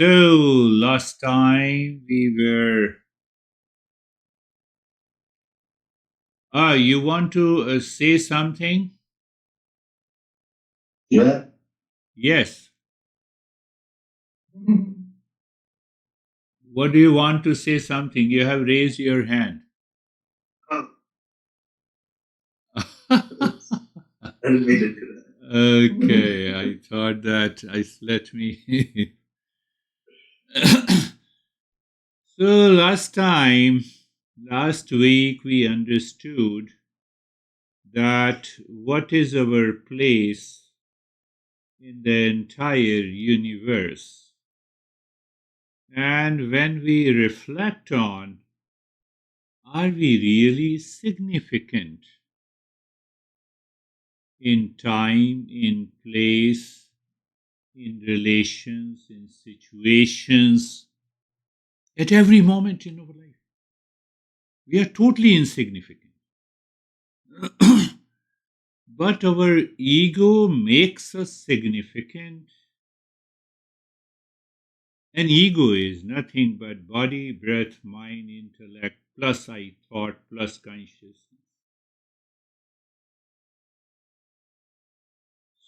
So last time we were. You want to say something? Yeah. Yes. What do you want to say something? You have raised your hand. Oh, oops. I didn't mean to do Okay, I thought that let me. So last week, we understood that what is our place in the entire universe. And when we reflect on, are we really significant in time, in place, in relations, in situations, at every moment in our life? We are totally insignificant. But our ego makes us significant. And ego is nothing but body, breath, mind, intellect, plus I thought, plus consciousness.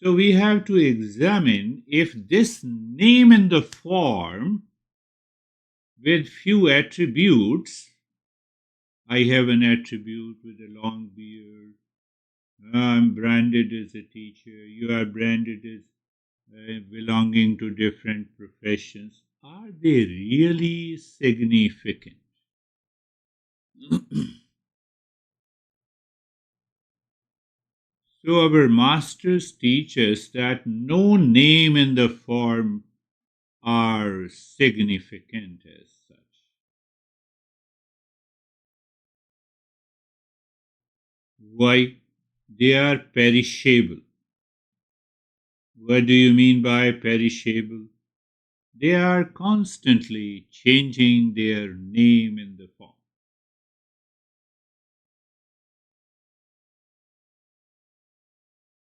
So we have to examine if this name and the form with few attributes, I have an attribute with a long beard, I'm branded as a teacher, you are branded as belonging to different professions, are they really significant? So our masters teach us that no name and the form are significant as such. Why? They are perishable. What do you mean by perishable? They are constantly changing their name in the form.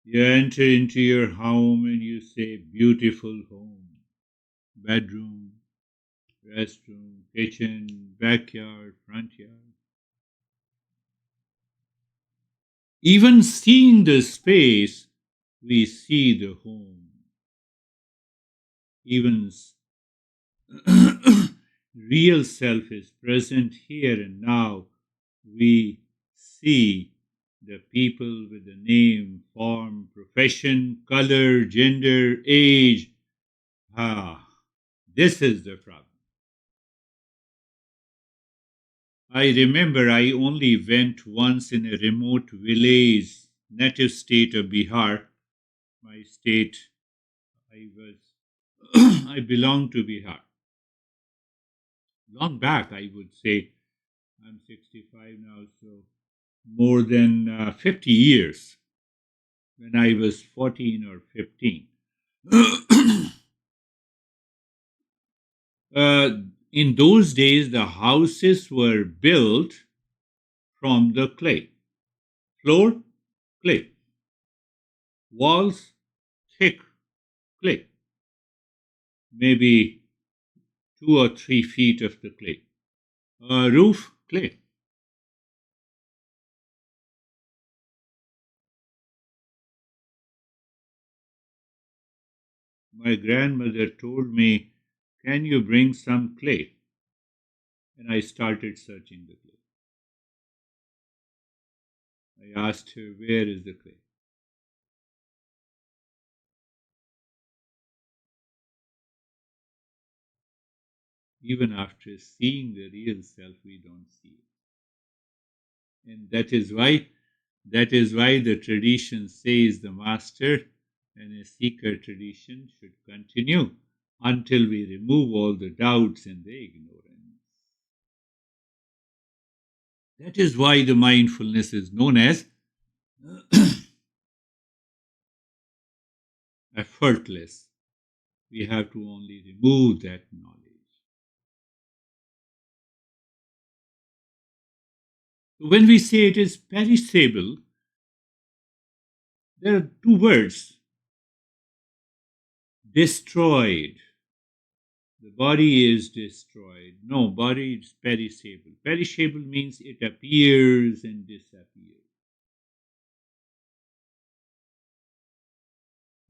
You enter into your home and you say, beautiful home, bedroom, restroom, kitchen, backyard, front yard. Even seeing the space, we see the home. Even real self is present here and now. We see the people with the name, form, profession, color, gender, age. Ah, this is the problem. I remember I only went once in a remote village, native state of Bihar. My state, I was, I belong to Bihar. Long back, I would say. I'm 65 now, so more than 50 years when I was 14 or 15. uh, in those days, the houses were built from the clay. Floor, clay. Walls, thick clay. Maybe 2 or 3 feet of the clay. Roof, clay. My grandmother told me, can you bring some clay? And I started searching the clay. I asked her, where is the clay? Even after seeing the real self, we don't see it. And that is why the tradition says the master and a seeker tradition should continue until we remove all the doubts and the ignorance. That is why the mindfulness is known as effortless. We have to only remove that knowledge. When we say it is perishable, there are two words: destroyed. the body is destroyed. No, body is perishable. Perishable means it appears and disappears.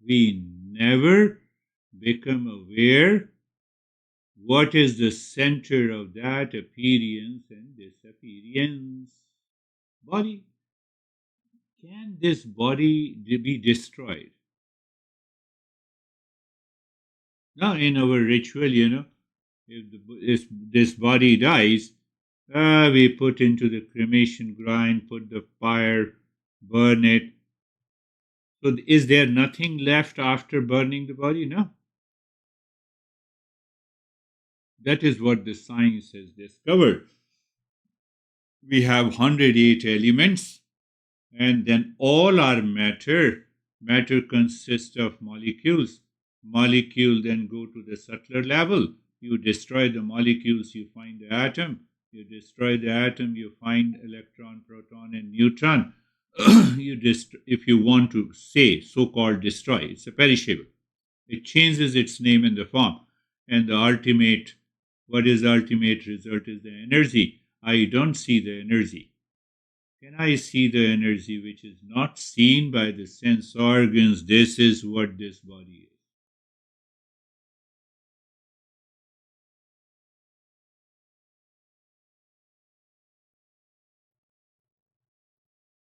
We never become aware what is the center of that appearance and disappearance. Body. Can this body be destroyed? Now, in our ritual, if this body dies, we put into the cremation grind, put the fire, burn it. So, is there nothing left after burning the body? No. That is what the science has discovered. We have 108 elements, and then all are matter. Matter consists of molecules. Molecule then go to the subtler level. You destroy the molecules, you find the atom. You destroy the atom, you find electron, proton, and neutron. If you want to say so-called destroy, it's a perishable. It changes its name and the form. And the ultimate, what is the ultimate result is the energy. I don't see the energy. Can I see the energy which is not seen by the sense organs? This is what this body is.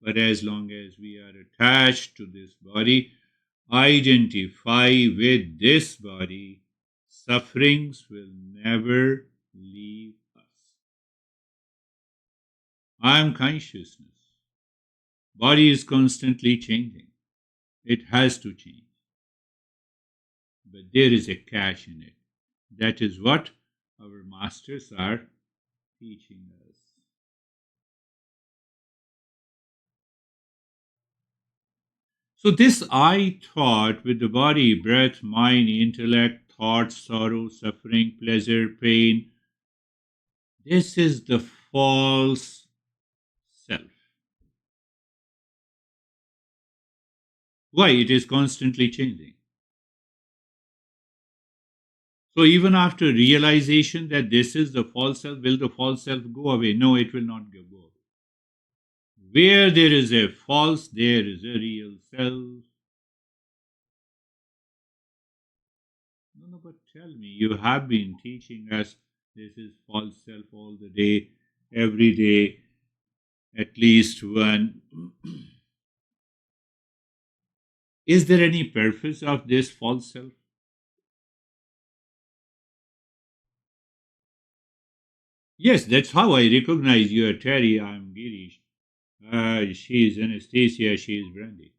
But as long as we are attached to this body, identify with this body, sufferings will never leave us. I am consciousness. Body is constantly changing. It has to change. But there is a catch in it. That is what our masters are teaching us. So, this I thought with the body, breath, mind, intellect, thought, sorrow, suffering, pleasure, pain, this is the false self. Why? It is constantly changing. So, even after realization that this is the false self, will the false self go away? No, it will not go away. Where there is a false, there is a real self. No, but tell me, you have been teaching us this is false self all the day, every day, at least one. Is there any purpose of this false self? Yes, that's how I recognize you, Terry. I'm Girish. She is Anastasia, she is Brandy.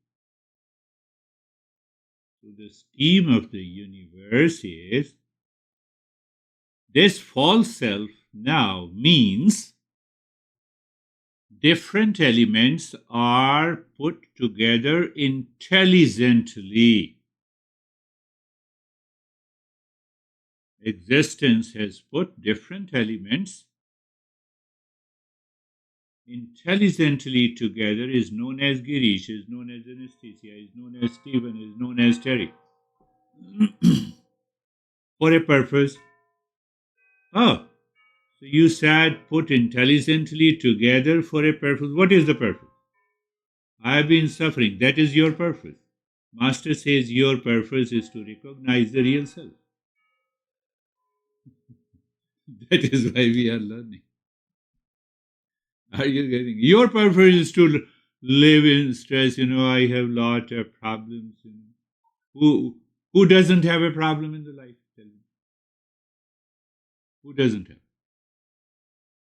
So the scheme of the universe is this false self now means different elements are put together intelligently. Existence has put different elements intelligently together, is known as Girish, is known as Anastasia, is known as Stephen, is known as Terry. For a purpose. Oh, so you said put intelligently together for a purpose. What is the purpose? I have been suffering. That is your purpose. Master says your purpose is to recognize the real self. That is why we are learning. Are you getting? Your purpose is to live in stress. I have lot of problems. Who doesn't have a problem in the life? Tell me. Who doesn't have?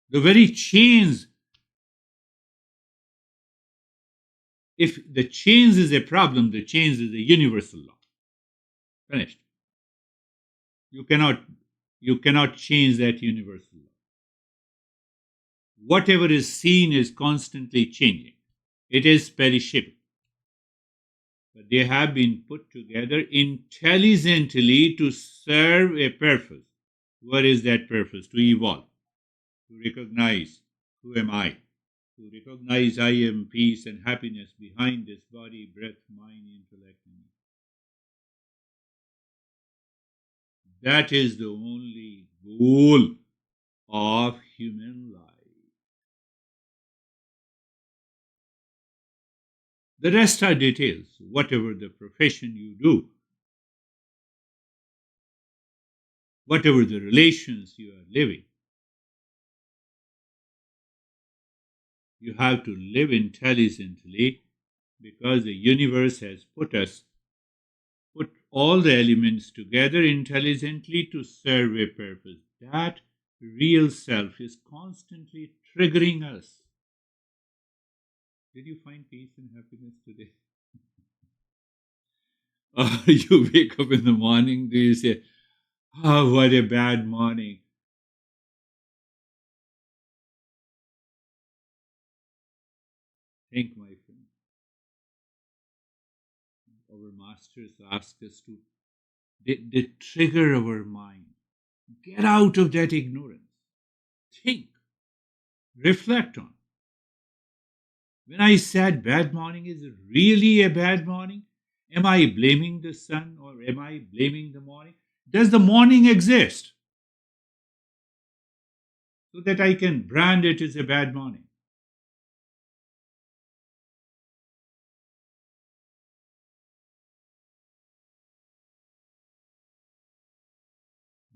The very chains. If the chains is a problem, the chains is a universal law. Finished. You cannot change that universal law. Whatever is seen is constantly changing. It is perishable. But they have been put together intelligently to serve a purpose. What is that purpose? To evolve, to recognize who am I, to recognize I am peace and happiness behind this body, breath, mind, intellect. That is the only goal of human life. The rest are details, whatever the profession you do, whatever the relations you are living. You have to live intelligently because the universe has put all the elements together intelligently to serve a purpose. That real self is constantly triggering us. Did you find peace and happiness today? You wake up in the morning, do you say, oh, what a bad morning? Think, my friend. Our masters ask us to, they trigger our mind. Get out of that ignorance. Think, reflect on. When I said bad morning, is it really a bad morning? Am I blaming the sun or am I blaming the morning? Does the morning exist so that I can brand it as a bad morning?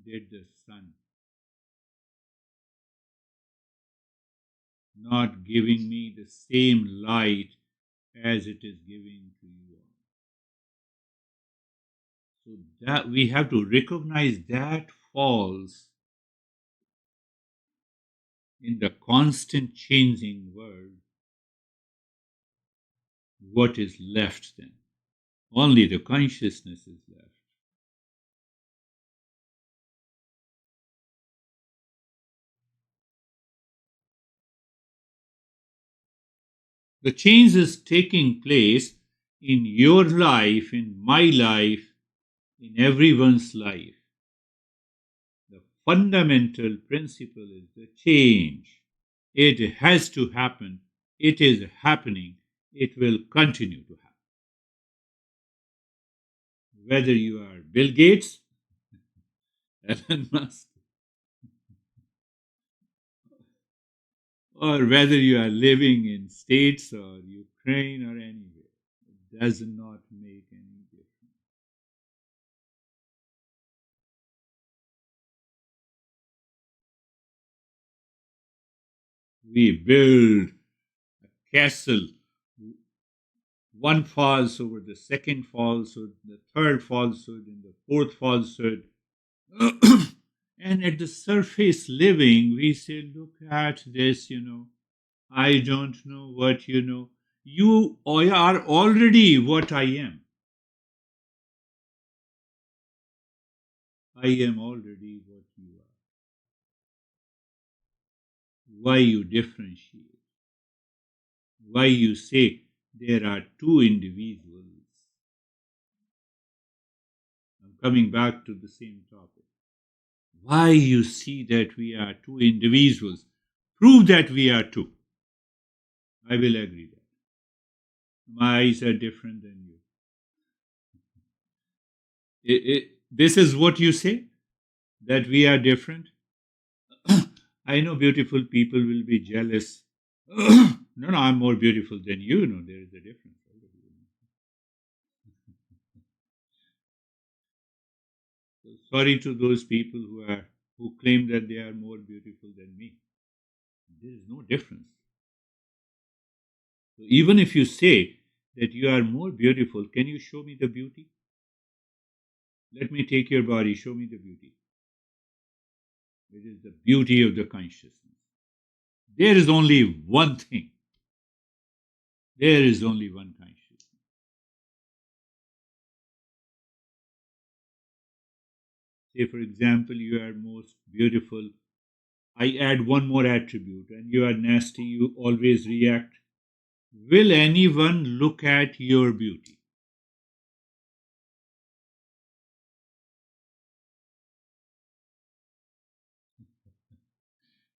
Did the sun not giving me the same light as it is giving to you all? So that we have to recognize that falls in the constant changing world. What is left then? Only the consciousness is left. The change is taking place in your life, in my life, in everyone's life. The fundamental principle is the change. It has to happen. It is happening. It will continue to happen. Whether you are Bill Gates, Elon Musk, or whether you are living in States or Ukraine or anywhere, it does not make any difference. We build a castle. One falsehood, the second falsehood, the third falsehood, and the fourth falsehood. And at the surface living, we say, look at this, I don't know what you know. You are already what I am. I am already what you are. Why you differentiate? Why you say there are two individuals? I'm coming back to the same topic. Why you see that we are two individuals? Prove that we are two. I will agree that. My eyes are different than you. This is what you say? That we are different? I know beautiful people will be jealous. No, I'm more beautiful than you. No, there is a difference. So sorry to those people who claim that they are more beautiful than me. There is no difference. So even if you say that you are more beautiful, can you show me the beauty? Let me take your body, show me the beauty. It is the beauty of the consciousness. There is only one thing. There is only one consciousness. Say, for example, you are most beautiful. I add one more attribute, and you are nasty, you always react. Will anyone look at your beauty?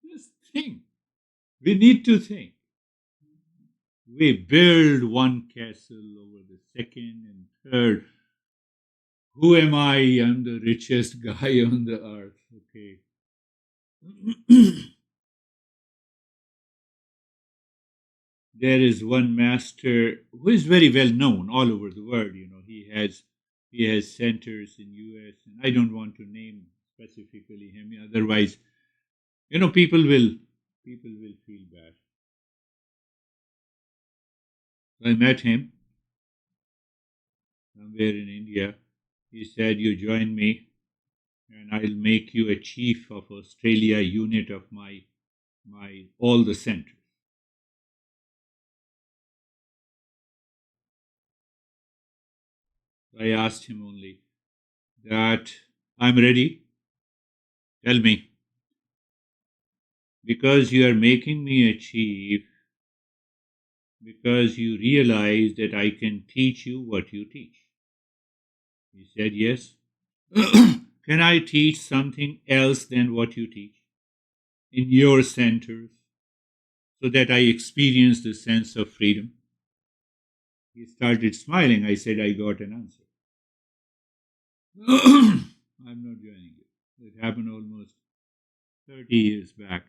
Just think. We need to think. We build one castle over the second and third. Who am I? I'm the richest guy on the earth. Okay. There is one master who is very well known all over the world. He has centers in US, and I don't want to name specifically him. Otherwise, people will feel bad. So I met him somewhere in India. He said, "You join me, and I'll make you a chief of Australia unit of my all the centers." I asked him only that, "I'm ready. Tell me, because you are making me a chief, because you realize that I can teach you what you teach." He said, "Yes." "Can I teach something else than what you teach in your centers so that I experience the sense of freedom?" He started smiling. I said, "I got an answer." I'm not joining you. It happened almost 30 years back.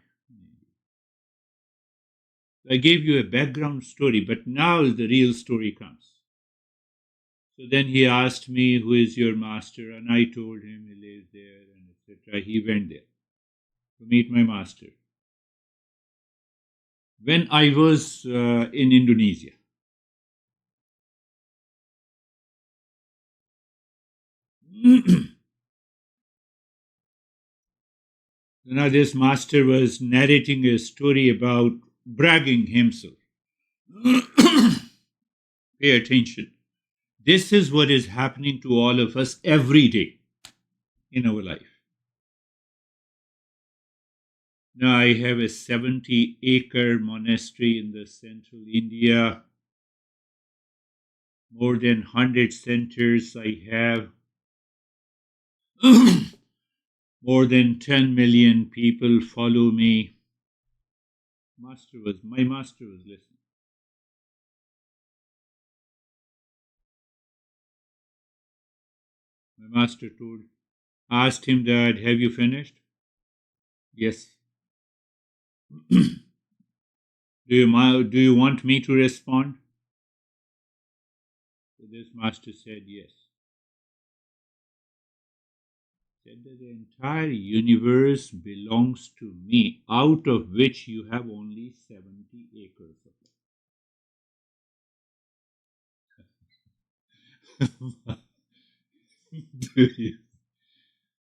I gave you a background story, but now the real story comes. So then he asked me, "Who is your master?" And I told him he lives there, and etc. He went there to meet my master. When I was in Indonesia, now this master was narrating a story about bragging himself. Pay attention. This is what is happening to all of us every day in our life. Now, I have a 70-acre monastery in the central India. More than 100 centers I have. More than 10 million people follow me. My master was listening. My master asked him that, "Have you finished?" "Yes." Do you want me to respond?" So this master said, "Yes." Said that the entire universe belongs to me, out of which you have only 70 acres of it.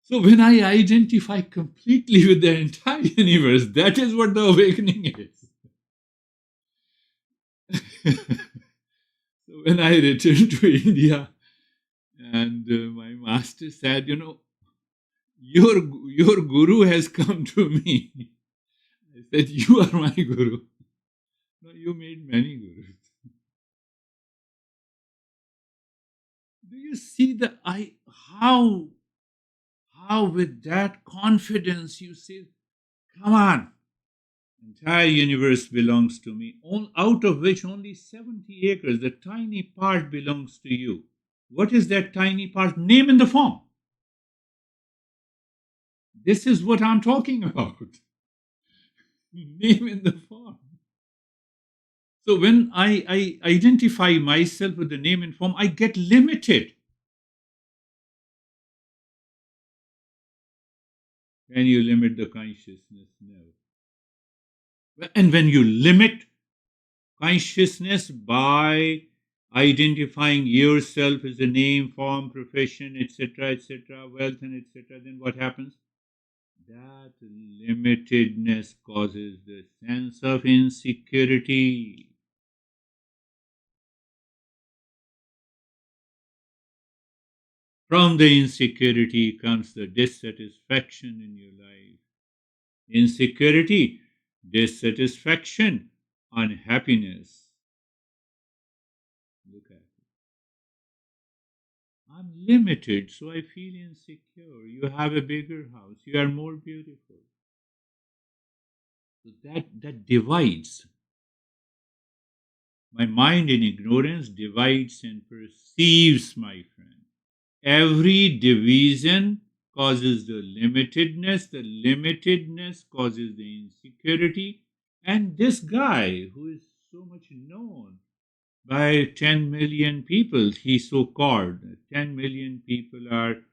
So when I identify completely with the entire universe, that is what the awakening is. So when I returned to India, and my master said, your guru has come to me. I said, "You are my guru." "No, you made many gurus." Do you see how with that confidence you say, "Come on, entire universe belongs to me, out of which only 70 acres, the tiny part, belongs to you." What is that tiny part? Name in the form. This is what I'm talking about. Name in the form. So when I identify myself with the name and form, I get limited. Can you limit the consciousness? No. And when you limit consciousness by identifying yourself as a name, form, profession, etc., wealth, and etc., then what happens? That limitedness causes the sense of insecurity. From the insecurity comes the dissatisfaction in your life. Insecurity, dissatisfaction, unhappiness. Look at it. I'm limited, so I feel insecure. You have a bigger house, you are more beautiful. So that divides. My mind in ignorance divides and perceives, my friend. Every division causes the limitedness causes the insecurity, and this guy who is so much known by 10 million people, he so called 10 million people are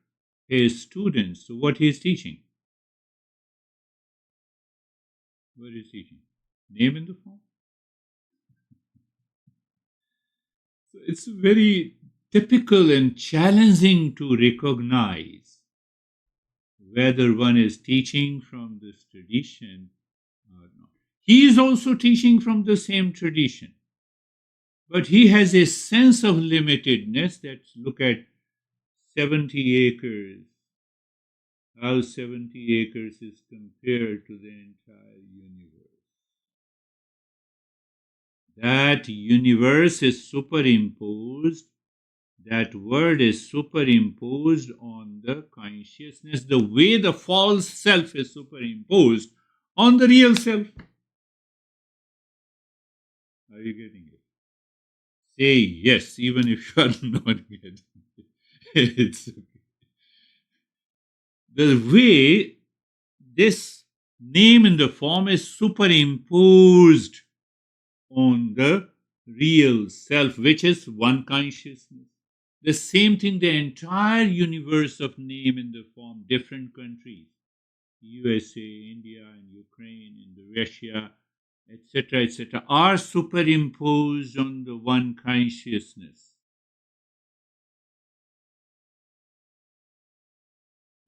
his students. So what he is teaching? What is he teaching? Name in the form. So it's very typical and challenging to recognize whether one is teaching from this tradition or not. He is also teaching from the same tradition, but he has a sense of limitedness. That look at 70 acres, how 70 acres is compared to the entire universe. That universe is superimposed, that word is superimposed on the consciousness, the way the false self is superimposed on the real self. Are you getting it? Say yes, even if you are not getting it. It's okay. The way this name in the form is superimposed on the real self, which is one consciousness. The same thing, the entire universe of name in the form, different countries, USA, India, and Ukraine, and Russia, etc., are superimposed on the one consciousness.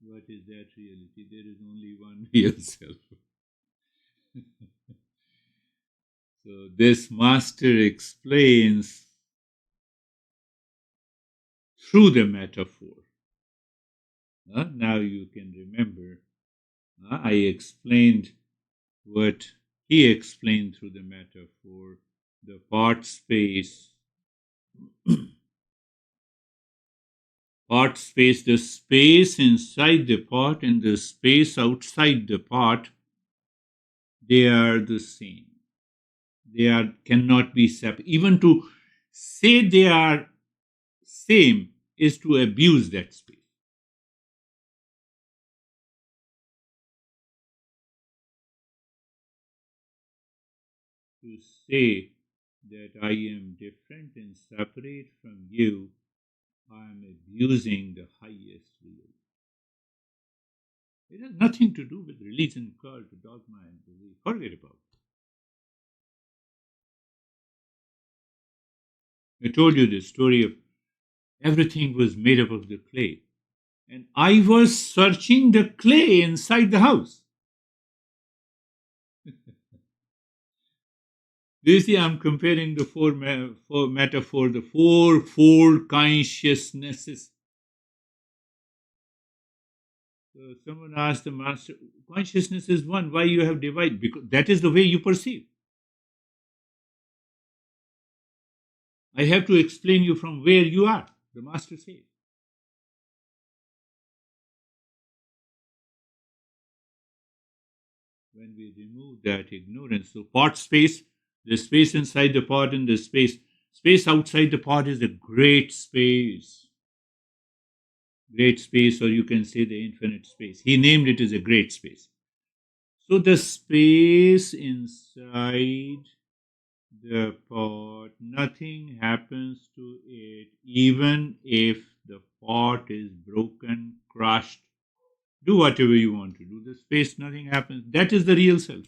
What is that reality? There is only one real self. So this master explains through the metaphor. Now you can remember. I explained what he explained through the metaphor, the part space. Part space, the space inside the pot and the space outside the pot, they are the same. Cannot be separate. Even to say they are same is to abuse that space. To say that I am different and separate from you, I am abusing the highest real. It has nothing to do with religion, cult, dogma, and belief. Forget about it. I told you the story of everything was made up of the clay. And I was searching the clay inside the house. Do you see, I'm comparing the four metaphor, the fourfold consciousnesses. So someone asked the master, consciousness is one, why you have divided? Because that is the way you perceive. I have to explain you from where you are, the master says. When we remove that ignorance, so pot space, the space inside the pot and the space outside the pot is a great space. Great space, or you can say the infinite space. He named it as a great space. So the space inside the pot, nothing happens to it, even if the pot is broken, crushed. Do whatever you want to do. The space, nothing happens. That is the real self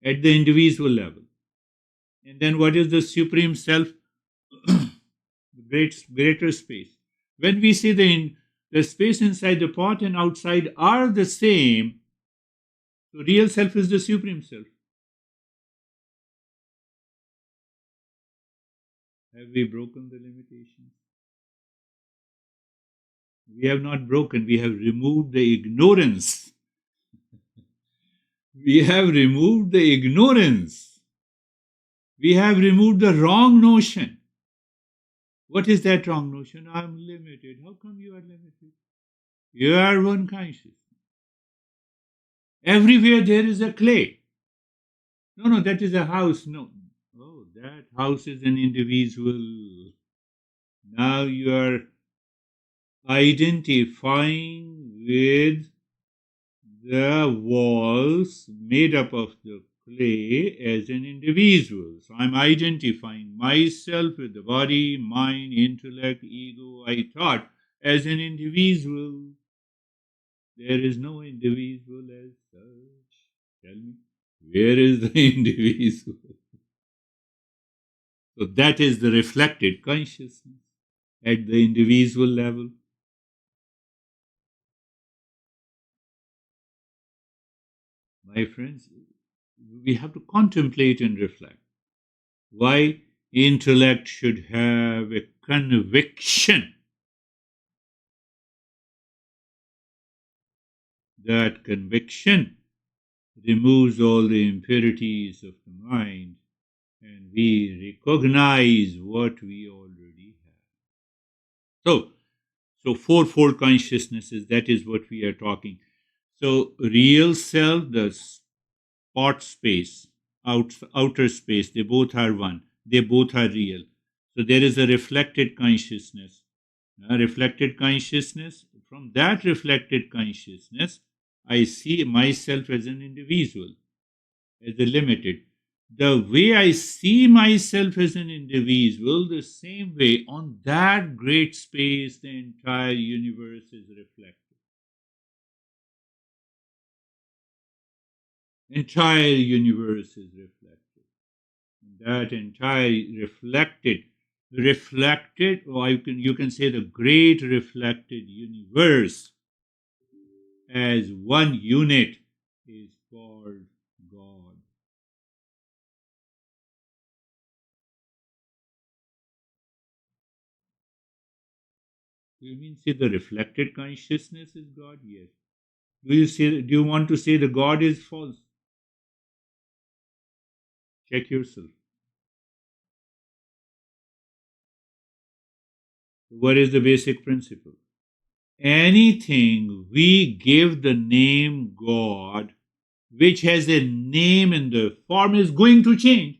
at the individual level. And then what is the supreme self? The greater space. When we say the space inside the pot and outside are the same, so real self is the supreme self. Have we broken the limitations? We have not broken, we have removed the ignorance. We have removed the ignorance. We have removed the wrong notion. What is that wrong notion? I'm limited. How come you are limited? You are one consciousness. Everywhere there is a clay. No, that is a house. No. Oh, that house is an individual. Now you are identifying with the walls made up of the clay as an individual. So I'm identifying myself with the body, mind, intellect, ego, I thought, as an individual. There is no individual as such. Tell me, where is the individual? So that is the reflected consciousness at the individual level. My friends, we have to contemplate and reflect why intellect should have a conviction. That conviction removes all the impurities of the mind and we recognize what we already have. So fourfold consciousnesses, that is what we are talking. So real self, the spot space, outer space, they both are one. They both are real. So there is a reflected consciousness. Reflected consciousness. From that reflected consciousness, I see myself as an individual, as a limited. The way I see myself as an individual, the same way on that great space, the entire universe is reflected. Entire universe is reflected. That entire reflected, or you can say the great reflected universe as one unit is called God. Do you mean say the reflected consciousness is God? Yes. Do you want to say the God is false? Check yourself. What is the basic principle? Anything we give the name God, which has a name and the form, is going to change.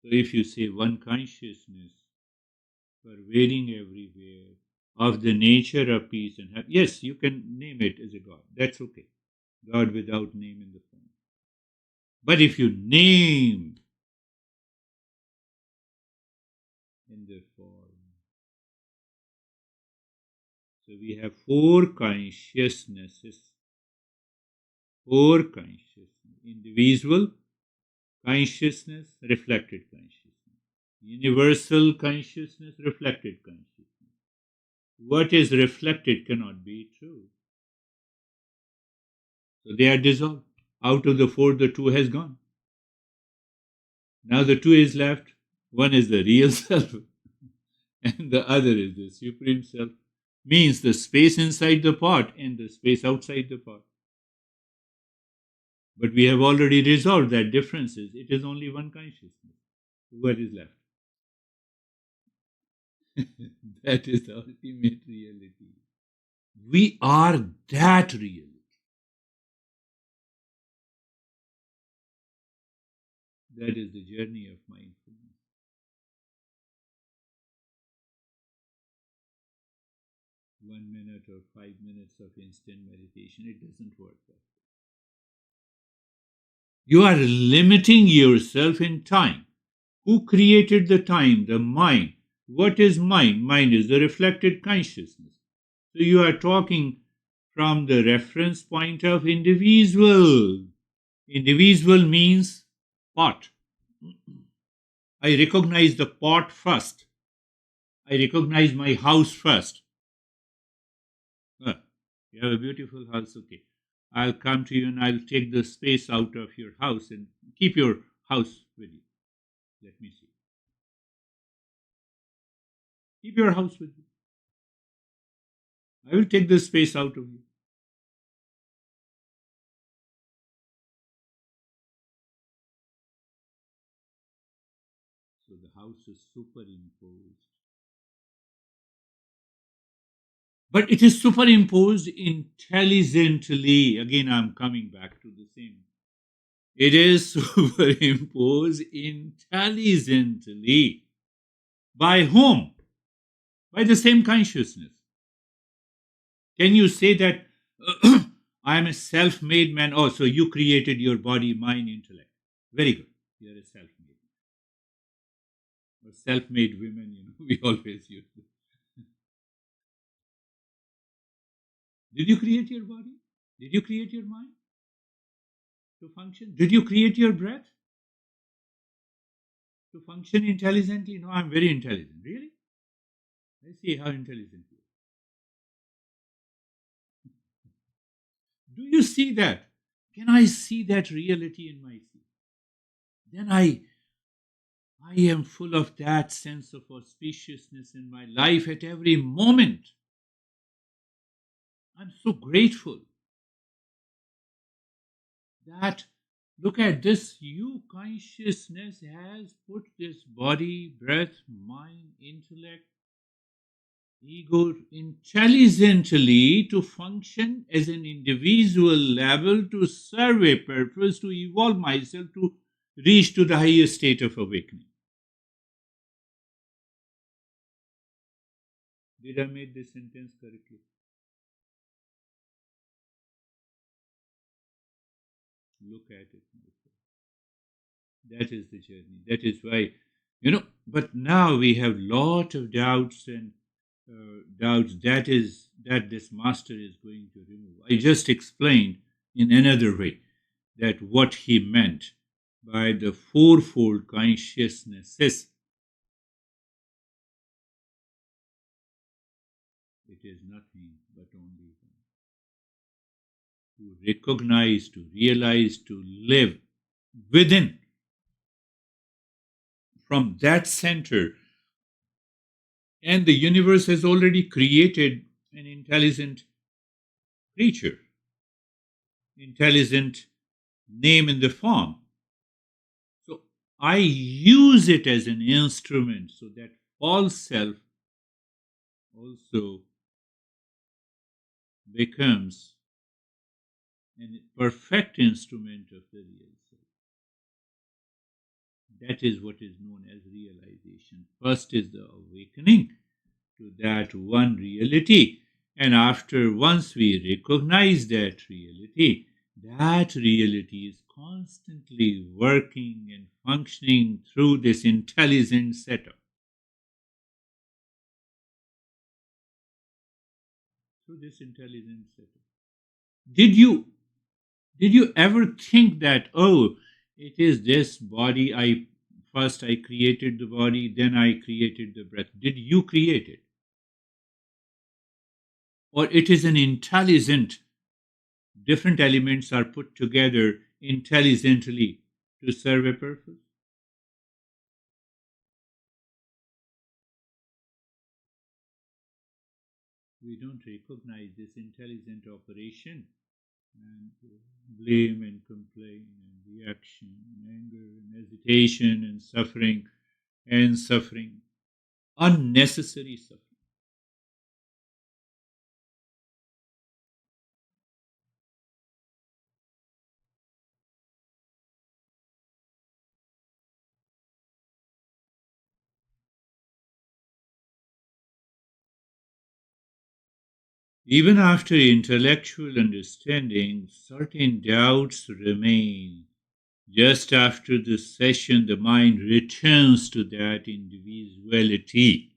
So if you say one consciousness pervading everywhere, of the nature of peace and happiness, yes, you can name it as a God. That's okay. God without name in the form. But if you name in the form, so we have four consciousnesses. Four consciousness. Individual consciousness, reflected consciousness. Universal consciousness, reflected consciousness. What is reflected cannot be true. So they are dissolved. Out of the four, the two has gone. Now the two is left. One is the real self, and the other is the supreme self. Means the space inside the pot and the space outside the pot. But we have already resolved that differences. It is only one consciousness. What is left? That is the ultimate reality. We are that reality. That is the journey of mindfulness. 1 minute or 5 minutes of instant meditation, it doesn't work that way. You are limiting yourself in time. Who created the time? The mind. What is mind? Mind is the reflected consciousness. So you are talking from the reference point of individual. Individual means pot. I recognize the pot first. I recognize my house first. You have a beautiful house, okay. I'll come to you and I'll take the space out of your house and keep your house with you. Let me see. Keep your house with you. I will take the space out of you. So the house is superimposed. But it is superimposed intelligently. Again, I'm coming back to the same. It is superimposed intelligently. By whom? By the same consciousness. Can you say that I am a self made man? Oh, so you created your body, mind, intellect. Very good. You're a self made man. Or self made women, we always use it. Did you create your body? Did you create your mind to function? Did you create your breath to function intelligently? No, I'm very intelligent. Really? I see how intelligent you are. Do you see that? Can I see that reality in myself? Then I am full of that sense of auspiciousness in my life at every moment. I'm so grateful that, look at this, you consciousness has put this body, breath, mind, intellect, ego intelligently to function as an individual level to serve a purpose, to evolve myself, to reach to the highest state of awakening. Did I make this sentence correctly? Look at it. That is the journey. That is why, but now we have lot of doubts and doubts that this master is going to remove. I just explained in another way that what he meant by the fourfold consciousnesses. It is nothing but only one. To recognize, to realize, to live within. From that center, and the universe has already created an intelligent creature, intelligent name in the form. So I use it as an instrument so that false self also becomes a perfect instrument of the real self. That is what is known as realization. First is the awakening to that one reality. And once we recognize that reality is constantly working and functioning through this intelligent setup. Through this intelligent setup. Did you ever think that, oh, it is this body, I created the body, then I created the breath? Did you create it? Or it is an intelligent, different elements are put together intelligently to serve a purpose? We don't recognize this intelligent operation and blame and complain and reaction and anger and hesitation and suffering, unnecessary suffering. Even after intellectual understanding, certain doubts remain. Just after the session, the mind returns to that individuality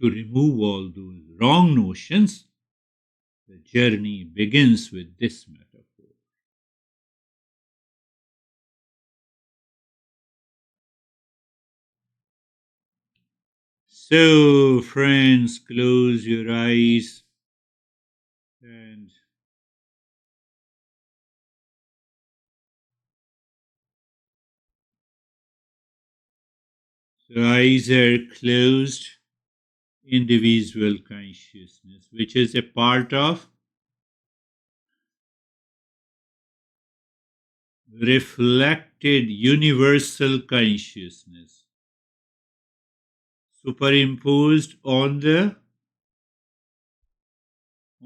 to remove all those wrong notions. The journey begins with this metaphor. So, friends, close your eyes and so eyes are closed. Individual consciousness, which is a part of reflected universal consciousness. superimposed on the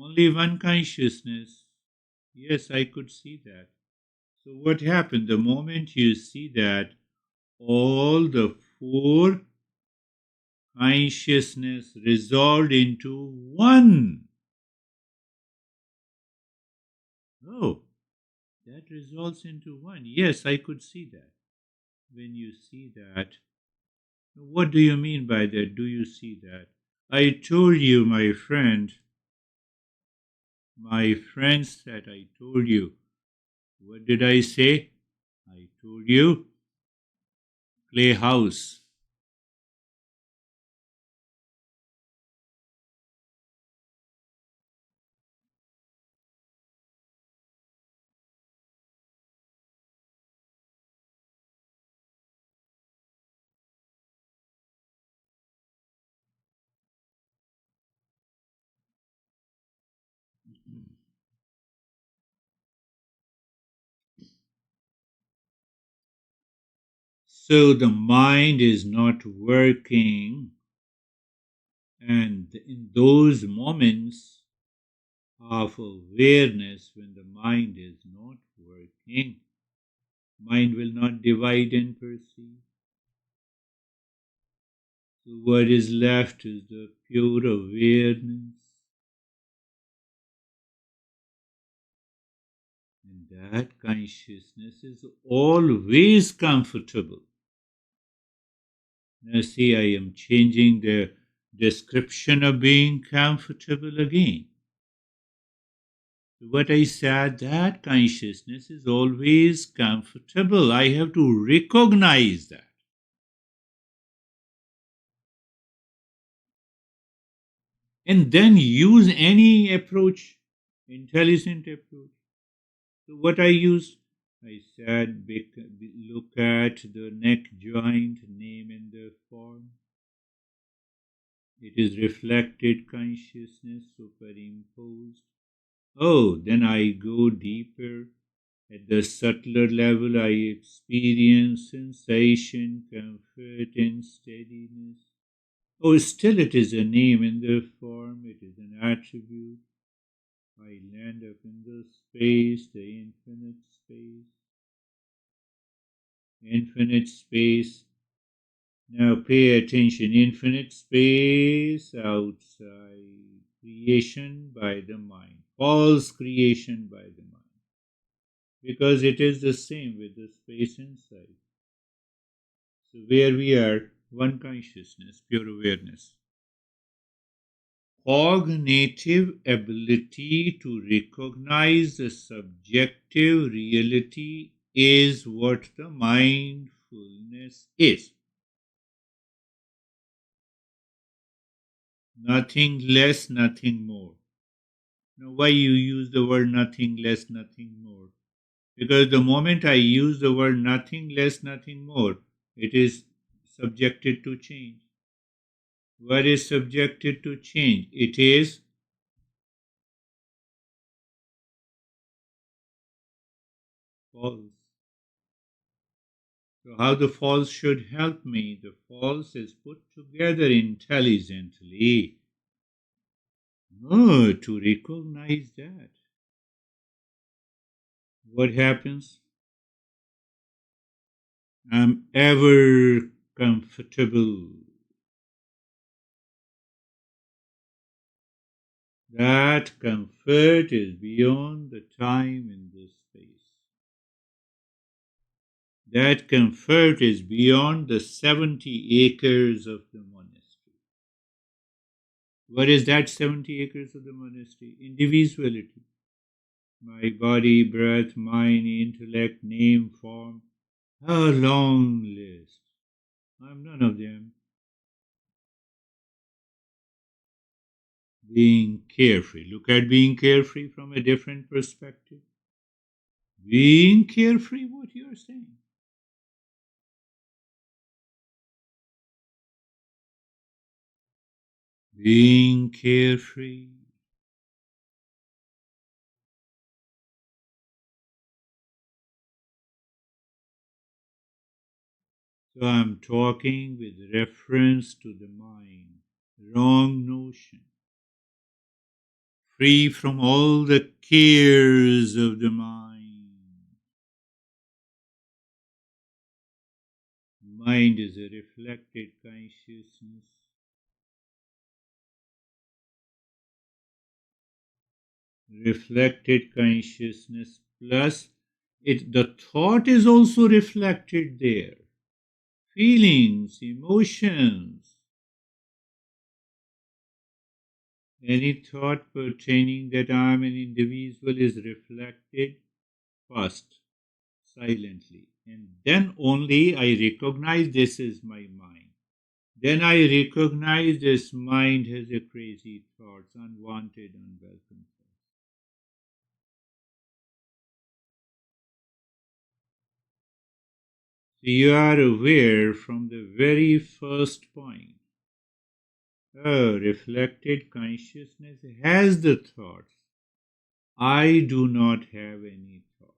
only one consciousness. Yes, I could see that. So what happened? The moment you see that, all the four consciousness resolved into one. Oh, that resolves into one. Yes, I could see that. When you see that, what do you mean by that? Do you see that? I told you, my friends, that I told you. What did I say? I told you, play house. So the mind is not working, and in those moments of awareness, when the mind is not working, mind will not divide and perceive. So what is left is the pure awareness. And that consciousness is always comfortable. Now see, I am changing the description of being comfortable again. What I said, that consciousness is always comfortable. I have to recognize that. And then use any approach, intelligent approach. So what I used, I said, look at the neck joint, name and the form. It is reflected consciousness superimposed. Oh, then I go deeper. At the subtler level, I experience sensation, comfort, and steadiness. Oh, still it is a name in the form, it is an attribute. I land up in the space, the infinite space. Infinite space. Now pay attention. Infinite space outside. Creation by the mind. False creation by the mind. Because it is the same with the space inside. So where we are, one consciousness, pure awareness. Cognitive ability to recognize the subjective reality is what the mindfulness is. Nothing less, nothing more. Now, why you use the word nothing less, nothing more? Because the moment I use the word nothing less, nothing more, it is subjected to change. What is subjected to change? It is false. So how the false should help me? The false is put together intelligently. Oh, to recognize that. What happens? I'm ever comfortable. That comfort is beyond the time and the space. That comfort is beyond the 70 acres of the monastery. What is that 70 acres of the monastery? Individuality. My body, breath, mind, intellect, name, form. A long list. I'm none of them. Being carefree. Look at being carefree from a different perspective. Being carefree, what you're saying. Being carefree. So I'm talking with reference to the mind, wrong notion, free from all the cares of the mind. Mind is a reflected consciousness. Reflected consciousness plus the thought is also reflected there. Feelings, emotions, any thought pertaining that I am an individual is reflected first, silently. And then only I recognize this is my mind. Then I recognize this mind has a crazy thoughts, unwanted, unwelcome thoughts. So you are aware from the very first point. Oh, reflected consciousness has the thoughts. I do not have any thoughts.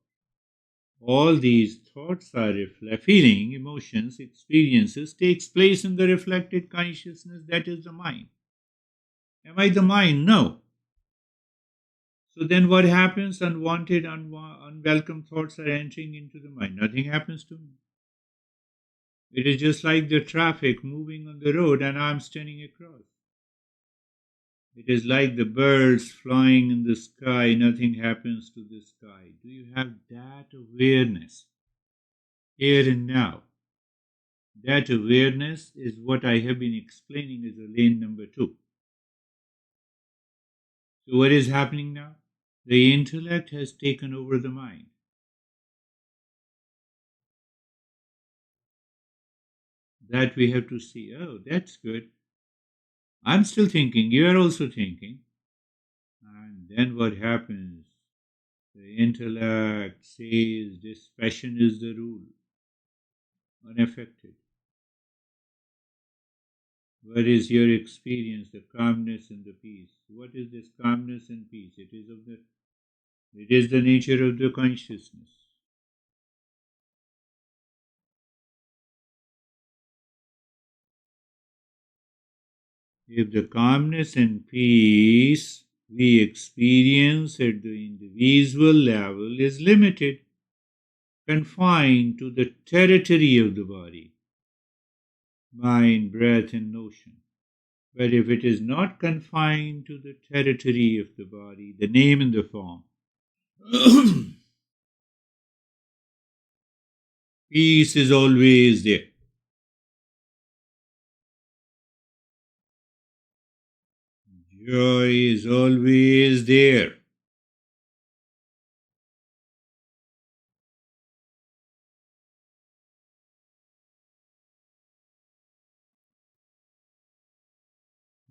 All these thoughts are feeling, emotions, experiences takes place in the reflected consciousness that is the mind. Am I the mind? No. So then what happens? Unwanted, unwelcome thoughts are entering into the mind. Nothing happens to me. It is just like the traffic moving on the road and I'm standing across. It is like the birds flying in the sky, nothing happens to the sky. Do you have that awareness here and now? That awareness is what I have been explaining as a lane number 2. So, what is happening now? The intellect has taken over the mind. That we have to see. Oh, that's good. I'm still thinking. You are also thinking. And then what happens? The intellect says this passion is the rule, unaffected. What is your experience, the calmness and the peace? What is this calmness and peace? It is the nature of the consciousness. If the calmness and peace we experience at the individual level is limited, confined to the territory of the body, mind, breath, and notion. But if it is not confined to the territory of the body, the name and the form, peace is always there. Joy is always there.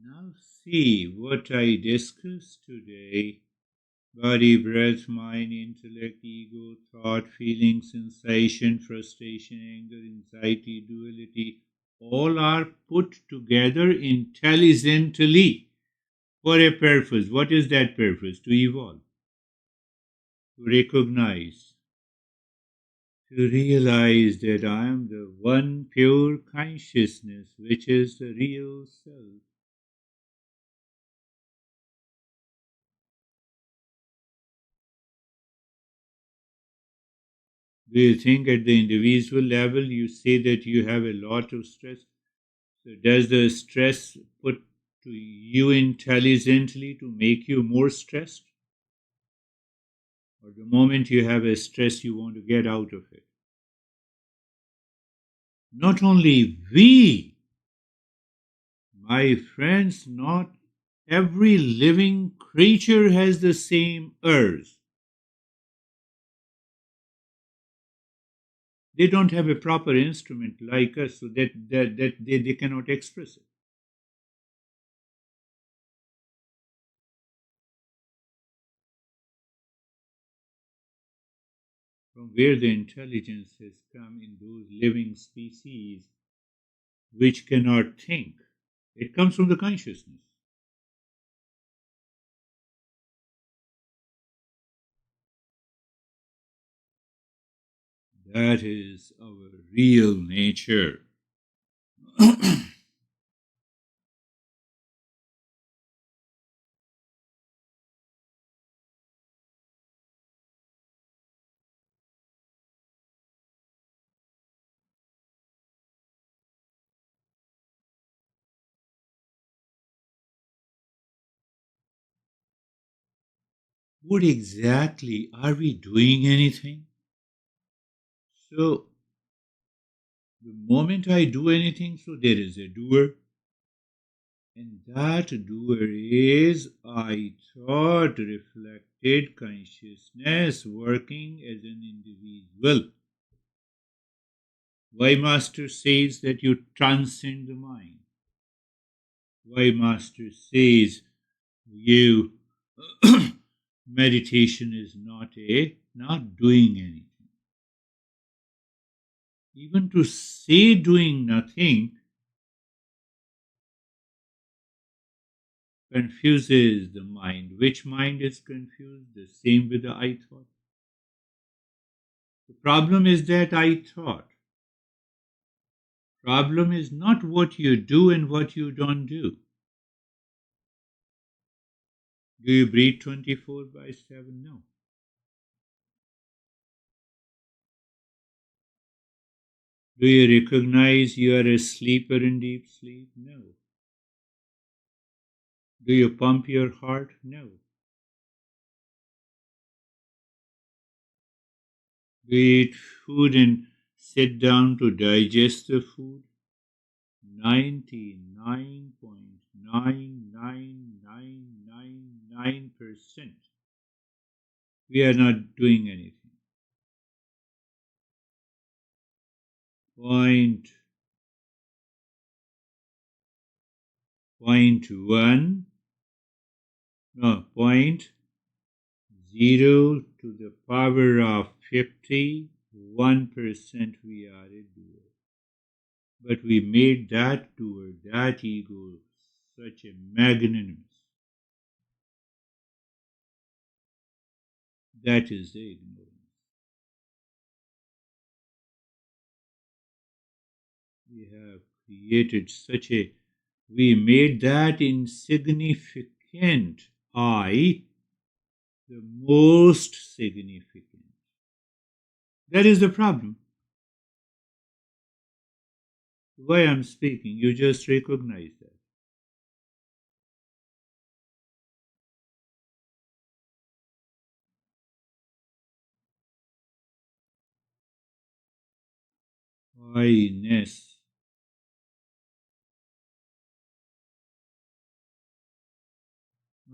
Now see what I discussed today. Body, breath, mind, intellect, ego, thought, feeling, sensation, frustration, anger, anxiety, duality, all are put together intelligently for a purpose. What is that purpose? To evolve, to recognize, to realize that I am the one pure consciousness, which is the real self. Do you think at the individual level you say that you have a lot of stress? So does the stress put to you intelligently to make you more stressed? Or the moment you have a stress, you want to get out of it? Not only we, my friends, not every living creature has the same urge. They don't have a proper instrument like us, so that they cannot express it. From where the intelligence has come in those living species which cannot think. It comes from the consciousness. That is our real nature. What exactly are we doing anything? So, the moment I do anything, so there is a doer. And that doer is I thought reflected consciousness working as an individual. Why Master says that you transcend the mind? Why Master says you meditation is not doing anything. Even to say doing nothing confuses the mind. Which mind is confused? The same with the I thought. The problem is that I thought. Problem is not what you do and what you don't do. Do you breathe 24 by 7? No. Do you recognize you are a sleeper in deep sleep? No. Do you pump your heart? No. Do you eat food and sit down to digest the food? 99.99999%. We are not doing anything. Point 0 to the power of 50, 1% we are a doer. But we made that doer, that ego, such a magnanimous. That is the ignorance. We have created we made that insignificant I the most significant. That is the problem. Why I'm speaking, you just recognize that. I-ness.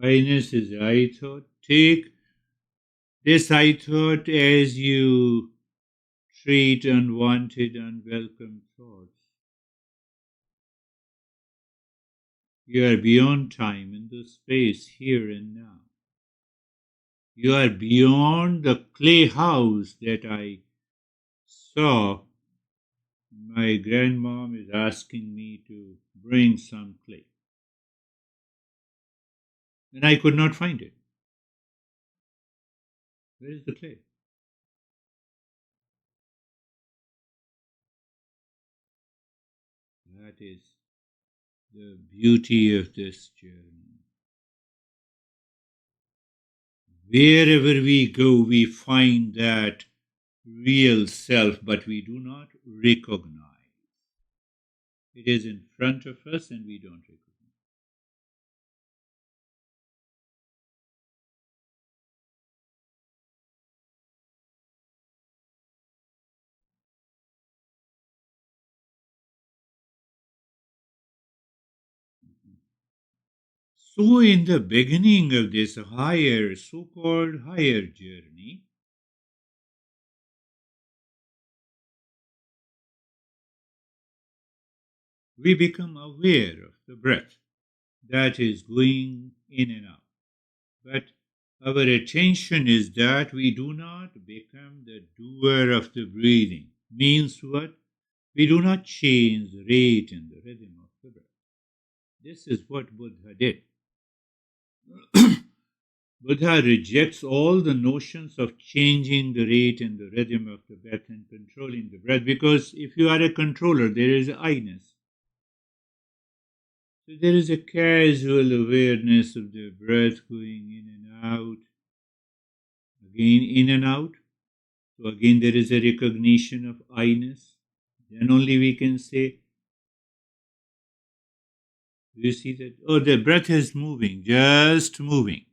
I-ness is I thought. Take this I thought as you treat unwanted, unwelcome thoughts. You are beyond time and the space here and now. You are beyond the clay house that I saw. My grandmom is asking me to bring some clay. And I could not find it. Where is the clay? That is the beauty of this journey. Wherever we go, we find that real self, but we do not recognize. It is in front of us and we don't recognize. So, in the beginning of this so-called higher journey, we become aware of the breath that is going in and out. But our attention is that we do not become the doer of the breathing. Means what? We do not change the rate and the rhythm of the breath. This is what Buddha did. Buddha rejects all the notions of changing the rate and the rhythm of the breath and controlling the breath, because if you are a controller, there is I-ness. So there is a casual awareness of the breath going in and out, again in and out. So again there is a recognition of I-ness. Then only we can say, you see that, oh, the breath is moving, just moving.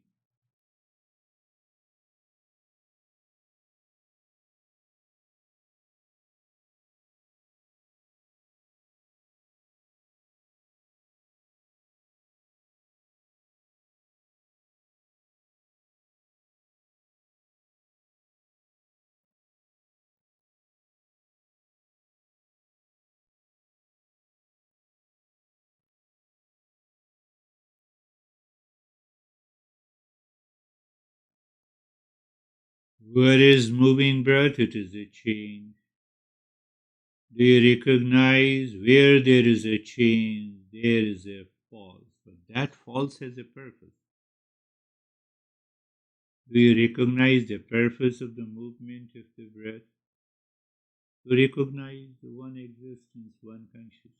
Where is moving breath? It is a change. Do you recognize where there is a change, there is a false? But that false has a purpose. Do you recognize the purpose of the movement of the breath? To recognize the one existence, one consciousness.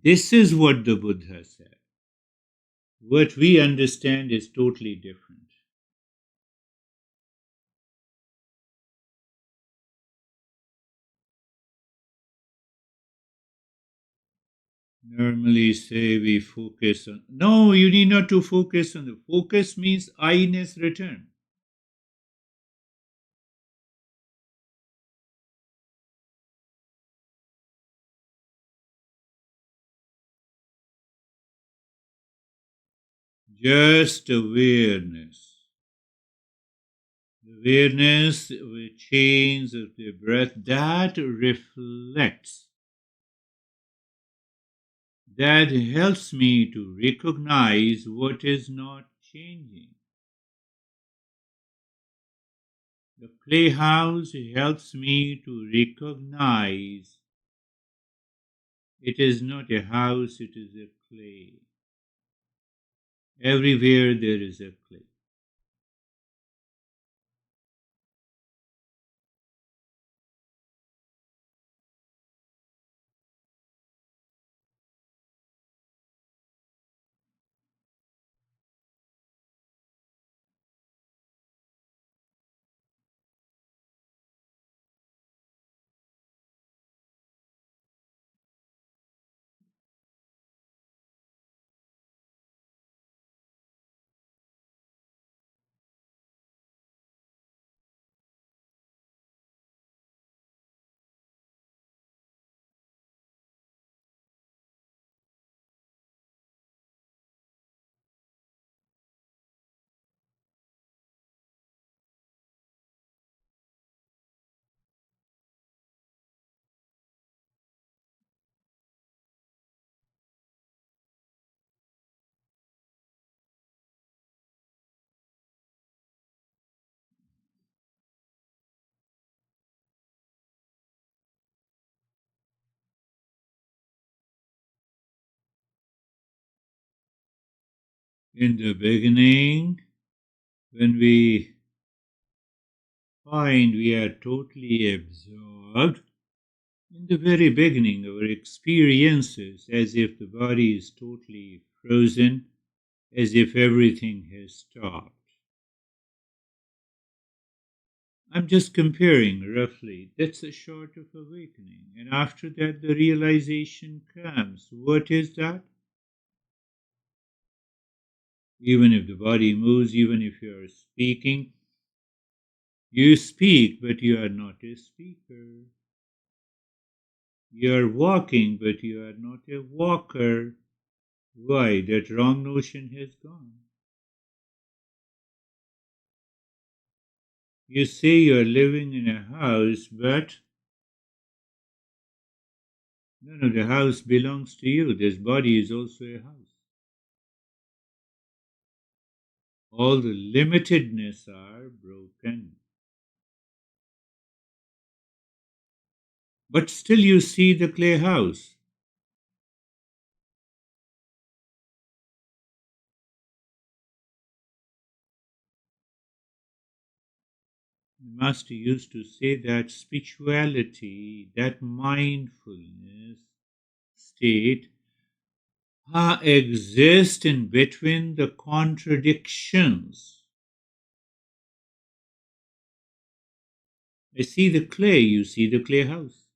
This is what the Buddha said. What we understand is totally different. Normally say we focus on. No, you need not to focus on the focus means I-ness return. Just awareness. Awareness with change of the breath that reflects, that helps me to recognize what is not changing. The playhouse helps me to recognize it is not a house, it is a play. Everywhere there is a play. In the beginning, when we find we are totally absorbed, in the very beginning, our experiences as if the body is totally frozen, as if everything has stopped. I'm just comparing roughly. That's a sort of awakening. And after that, the realization comes. What is that? Even if the body moves, even if you are speaking, you speak, but you are not a speaker. You are walking, but you are not a walker. Why? That wrong notion has gone. You say you are living in a house, but no, the house belongs to you. This body is also a house. All the limitedness are broken. But still you see the clay house. The master used to say that spirituality, that mindfulness state, exist in between the contradictions. I see the clay, you see the clay house.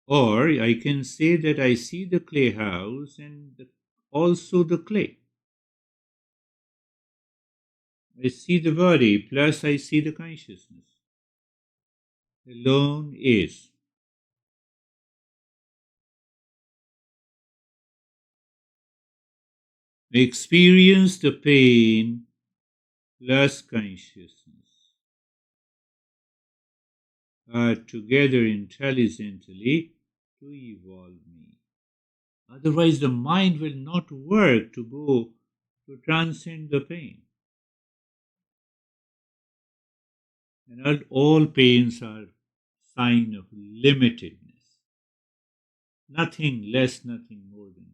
Or I can say that I see the clay house and also the clay. I see the body plus I see the consciousness. Alone is. Experience the pain plus consciousness are together intelligently to evolve me. Otherwise, the mind will not work to go to transcend the pain. And all pains are sign of limitedness. Nothing less, nothing more than that.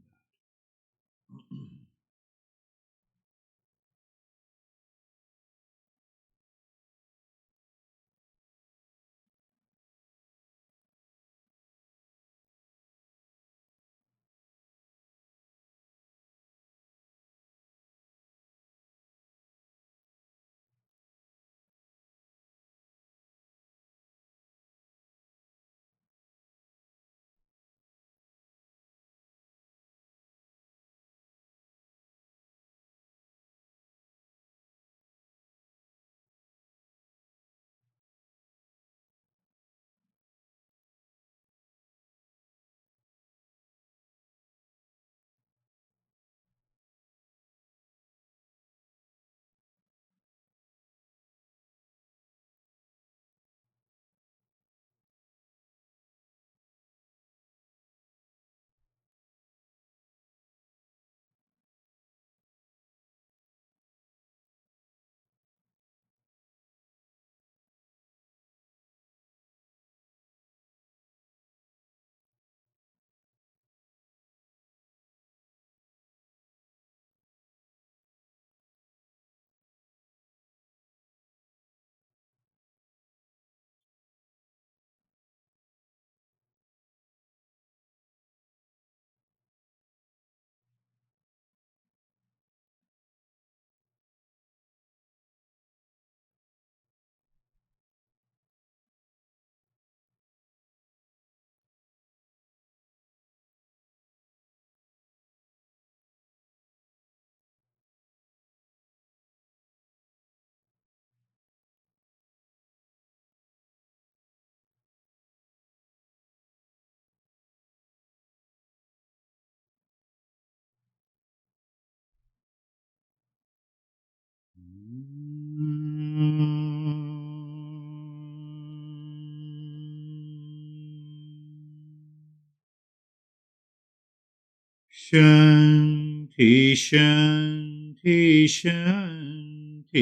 Shanti, Shanti, Shanti.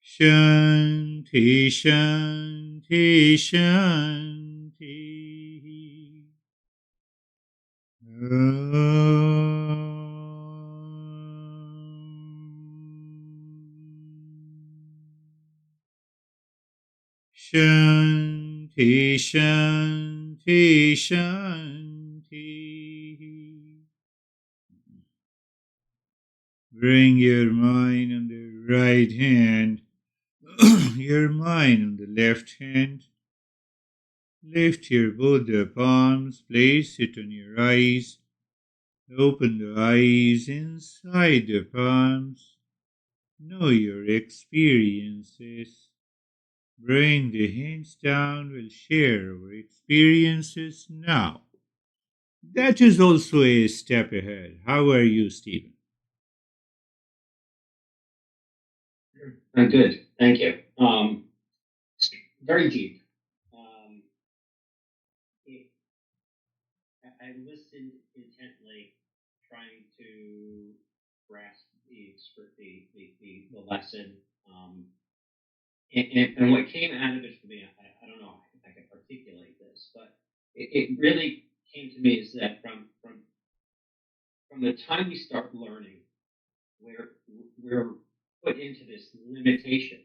Shanti, Shanti, Shanti. Shanti, Shanti, Shanti. Bring your mind on the right hand, your mind on the left hand. Lift your both the palms, place it on your eyes. Open the eyes inside the palms. Know your experiences. Bring the hands down. We'll share our experiences now. That is also a step ahead. How are you, Stephen? I'm good, thank you. Very deep. I listened intently, trying to grasp the lesson, And what came out of it for me, I don't know if I can articulate this, but it really came to me is that from the time we start learning, we're put into this limitation,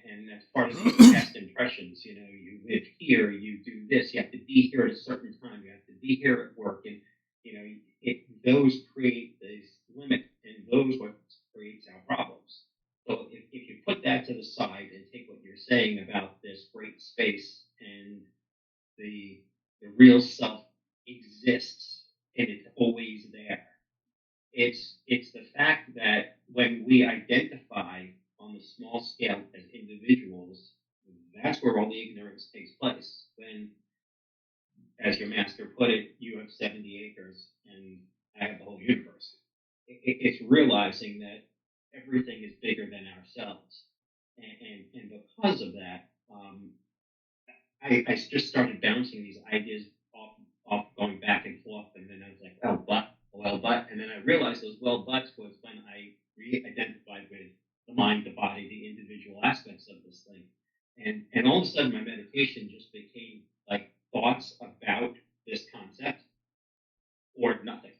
and that's part of these past impressions. You know, you live here, you do this, you have to be here at a certain time, you have to be here at work, and you know, those create this limit, and those what creates our problems. So if you put that to the side and take what you're saying about this great space and the the real self exists and it's always there. It's the fact that when we identify on the small scale as individuals, that's where all the ignorance takes place. When, as your master put it, you have 70 acres and I have the whole universe. It's realizing that everything is bigger than ourselves. And because of that, I just started bouncing these ideas off, going back and forth, and then I was like, well, but, and then I realized those well buts was when I re-identified with the mind, the body, the individual aspects of this thing, and all of a sudden my meditation just became like thoughts about this concept or nothing,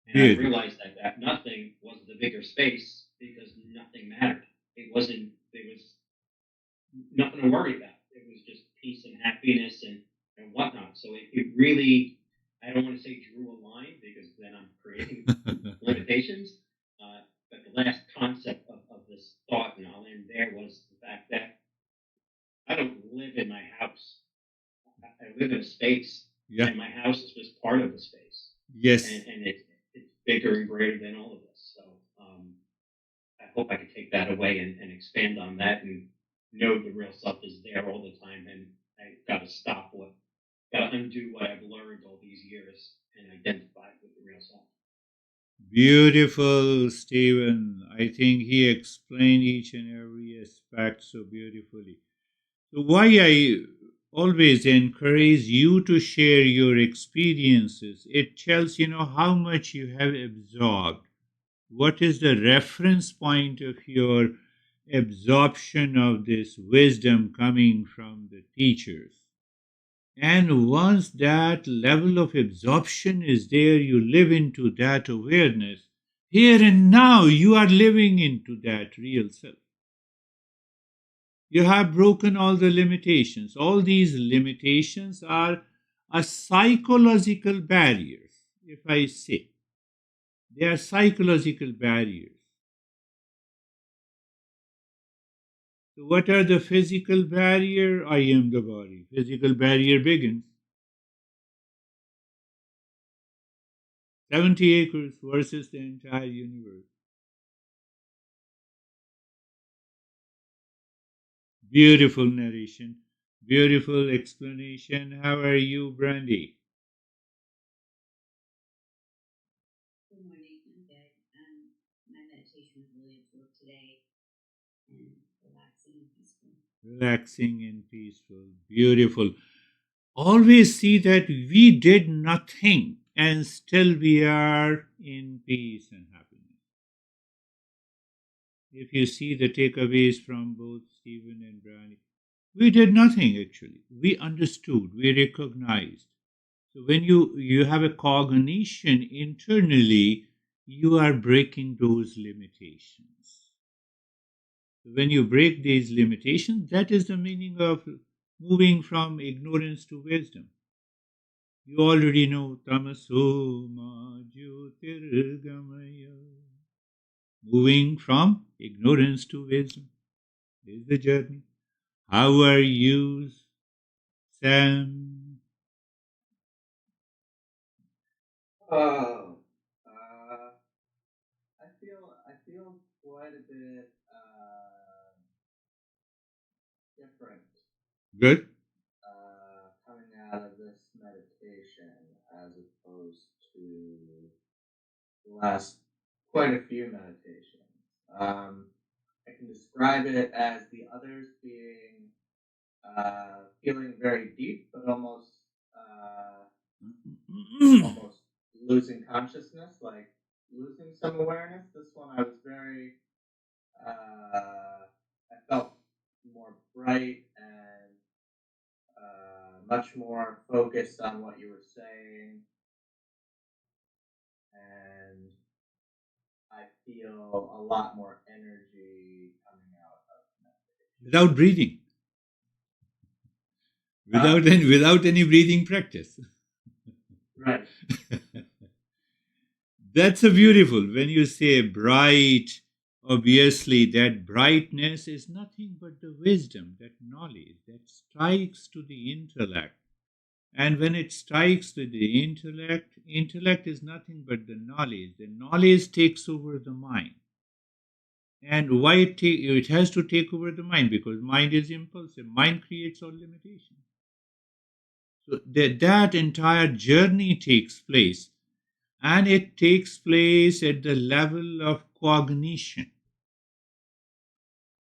and I Beautiful. realized that that nothing was the bigger space because nothing mattered. It wasn't. There was nothing to worry about. It was just peace and happiness and whatnot. So it really, I don't want to say drew a line because then I'm creating limitations. But the last concept of this thought, and I'll end there, was the fact that I don't live in my house. I live in a space, Yeah. and my house is just part of the space. Yes. And it's bigger and greater than all of us. So I hope I can take that away and expand on that and know the real self is there all the time, and I got to got to undo what I've learned all these years and identify with the real self. Beautiful, Stephen. I think he explained each and every aspect so beautifully. So, why I always encourage you to share your experiences. It tells how much you have absorbed. What is the reference point of your absorption of this wisdom coming from the teachers? And once that level of absorption is there, you live into that awareness. Here and now, you are living into that real self. You have broken all the limitations. All these limitations are a psychological barriers, if I say. They are psychological barriers. So what are the physical barrier? I am the body. Physical barrier begins. 70 acres versus the entire universe. Beautiful narration. Beautiful explanation. How are you, Brandy? Good morning. I'm good. My meditation was really absorbed today and relaxing and peaceful. Relaxing and peaceful. Beautiful. Always see that we did nothing and still we are in peace and happiness. If you see the takeaways from both Stephen and Brandy, we did nothing actually. We understood, we recognized. So when you have a cognition internally, you are breaking those limitations. So when you break these limitations, that is the meaning of moving from ignorance to wisdom. You already know tamaso ma jyotirgamaya. Moving from ignorance to wisdom is the journey. How are you, Sam? Oh, I feel quite a bit different Good? coming out of this meditation as opposed to the last quite a few meditations. I can describe it as the others being feeling very deep, but almost losing consciousness, like losing some awareness. This one I was very I felt more bright and much more focused on what you were saying, and I feel a lot more energy coming out of meditation. Without breathing. Without any breathing practice. Right. That's a beautiful. When you say bright, obviously that brightness is nothing but the wisdom, that knowledge that strikes to the intellect. And when it strikes to the intellect is nothing but the knowledge. The knowledge takes over the mind. And why it has to take over the mind? Because mind is impulsive. Mind creates all limitation. So that entire journey takes place. And it takes place at the level of cognition.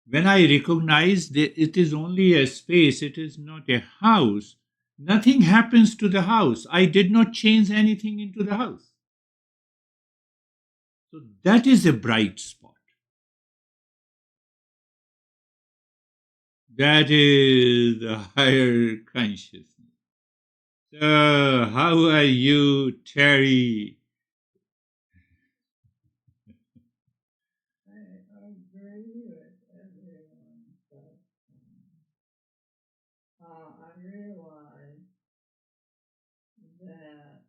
When I recognize that it is only a space, it is not a house, nothing happens to the house. I did not change anything into the house. So that is a bright spot. That is the higher consciousness. So, how are you, Terry? I agree with everyone, but I realize that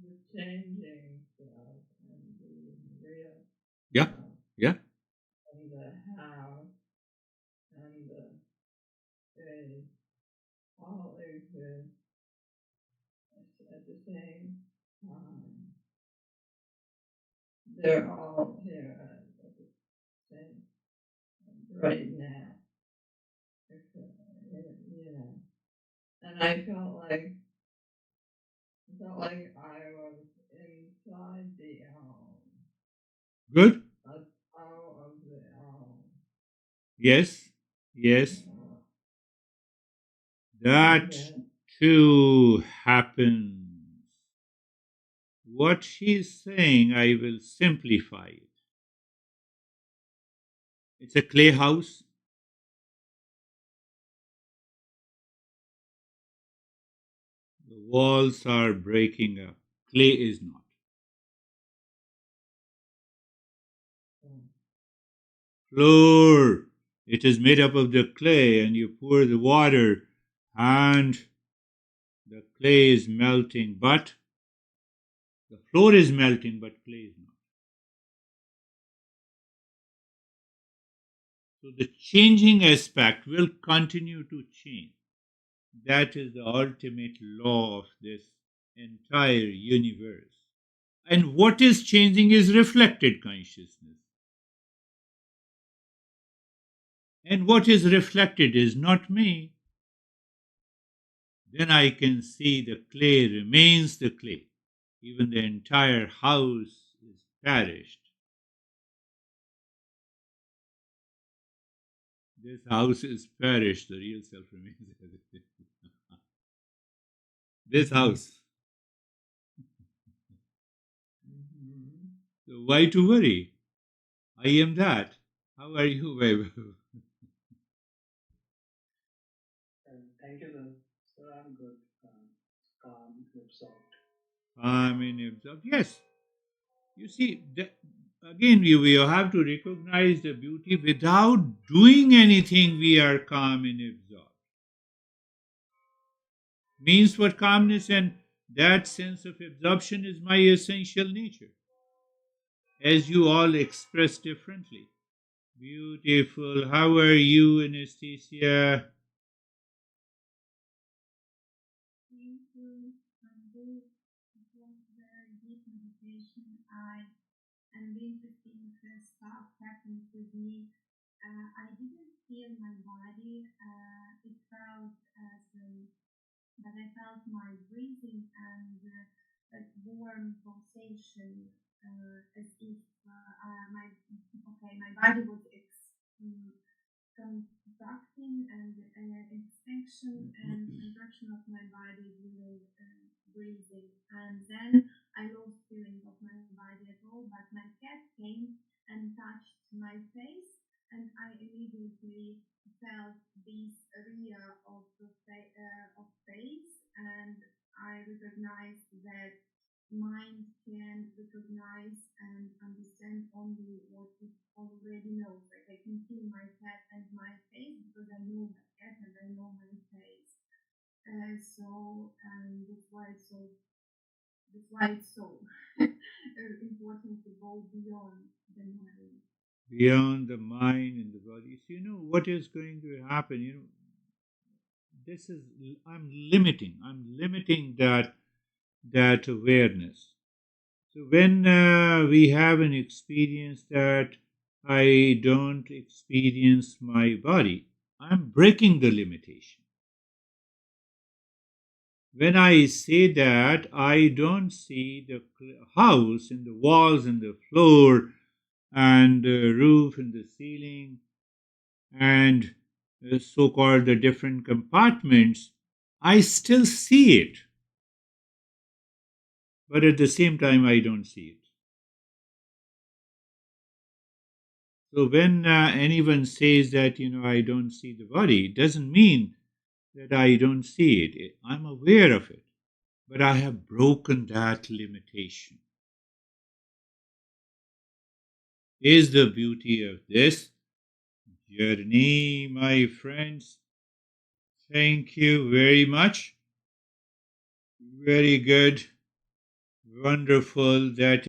the changing stuff and the real Yeah, stuff yeah. and the how and the space all exist at the same time. They're all here at the same right now. You know, and I felt like I was inside the owl, Good? a owl of the owl. Yes, yes. That Yeah. too happens. What she's saying, I will simplify it. It's a clay house. The walls are breaking up. Clay is not. Floor. It is made up of the clay, and you pour the water, and the clay is melting, but the floor is melting, but clay is not. So the changing aspect will continue to change. That is the ultimate law of this entire universe. And what is changing is reflected consciousness. And what is reflected is not me. Then I can see the clay remains the clay. Even the entire house is perished. This house is perished, the real self remains. This house. So why to worry? I am that. How are you, babe? Thank you, sir. I'm good. Calm, absorbed. I mean, absorbed. Yes. You see, again, we have to recognize the beauty. Without doing anything, we are calm and absorbed. Means for calmness, and that sense of absorption is my essential nature, as you all express differently. Beautiful. How are you, Anastasia? Thank you. I'm good. It was very deep meditation. I and the interesting stuff happened with me. I didn't feel my body. It felt as, but I felt my breathing and like warm pulsation, as if my body was contracting and extension and contraction of my body during breathing. And then I lost feeling of my body at all. But my cat came and touched my face, and I immediately felt this area of face, and I recognized that mind can recognize and understand only what it already knows. Like I can feel my head and my face because I know my head and I know my face. That's why it's so important to go beyond the mind. Beyond the mind and the body. So, what is going to happen? This is, I'm limiting that awareness. So when we have an experience that I don't experience my body, I'm breaking the limitation. When I say that I don't see the house and the walls and the floor and the roof and the ceiling and so-called the different compartments, I still see it. But at the same time, I don't see it. So when anyone says that, I don't see the body, it doesn't mean that I don't see it. I'm aware of it. But I have broken that limitation. Is the beauty of this journey, my friends. Thank you very much. Very good. Wonderful that